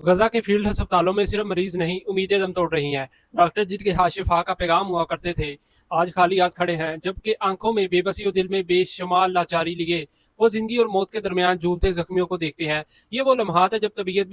गजा के फील्ड अस्पतालों में सिर्फ मरीज नहीं, उम्मीदें दम तोड़ रही हैं। डॉक्टर जिनके हाथ शिफा का पैगाम हुआ करते थे, आज खाली हाथ खड़े हैं, जबकि आंखों में बेबसी और दिल में बेशुमार लाचारी लिए वो जिंदगी और मौत के दरमियान झूलते जख्मियों को देखते हैं। ये वो लम्हात है जब तबीब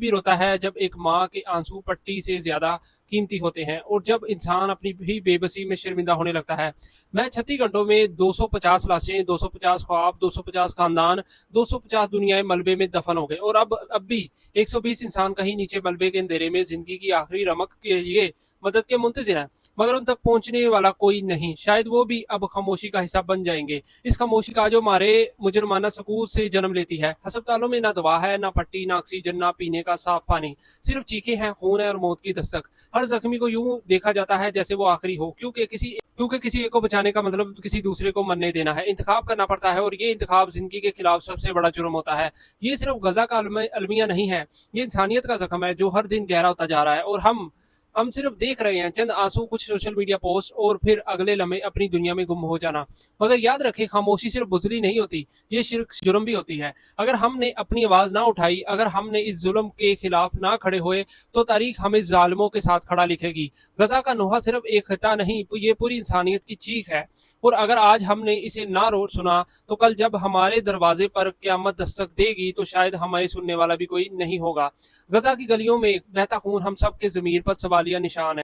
भी रोता है, जब एक माँ के आंसू पट्टी से ज्यादा कीमती होते हैं, और जब इंसान अपनी भी बेबसी में शर्मिंदा होने लगता है। मैं 36 घंटों में 250 लाशें, 250 ख्वाब, 250 खानदान, 250 दुनियाएं मलबे में दफन हो गए, और अब भी 120 इंसान कहीं नीचे मलबे के अंधेरे में जिंदगी की आखिरी रमक के लिए मदद के मुंतजिर हैं, मगर उन तक पहुंचने वाला कोई नहीं। शायद वो भी अब खामोशी का हिस्सा बन जाएंगे। इस खामोशी का जो मारे मुजरमाना सकूत से जन्म लेती है। अस्पतालों में ना दवा है, ना पट्टी, ना ऑक्सीजन, ना पीने का साफ पानी, सिर्फ चीखें हैं, खून है और मौत की दस्तक। हर जख्मी को यूं देखा जाता है जैसे वो आखिरी हो, क्योंकि किसी एक को बचाने का मतलब किसी दूसरे को मरने देना है। इंतखाब करना पड़ता है, और ये इंतखाब जिंदगी के खिलाफ सबसे बड़ा जुर्म होता है। ये सिर्फ गजा का अलमिया नहीं है, ये इंसानियत का जख्म है जो हर दिन गहरा होता जा रहा है, और हम सिर्फ देख रहे हैं। चंद आंसू, कुछ सोशल मीडिया पोस्ट, और फिर अगले लम्हे अपनी दुनिया में गुम हो जाना। मगर याद रखें, खामोशी सिर्फ बुजरी नहीं होती, ये शिर्क जुर्म भी होती है। अगर हमने अपनी आवाज ना उठाई, अगर हमने इस जुल्म के खिलाफ ना खड़े हुए, तो तारीख हमें जालिमों के साथ खड़ा लिखेगी। गजा का नोहा सिर्फ एक खता नहीं, ये पूरी इंसानियत की चीख है। और अगर आज हमने इसे ना रो सुना, तो कल जब हमारे दरवाजे पर क्यामत दस्तक देगी, तो शायद हमारे सुनने वाला भी कोई नहीं होगा। गजा की गलियों में बहता खून हम सब के जमीर पर सवालिया निशान है।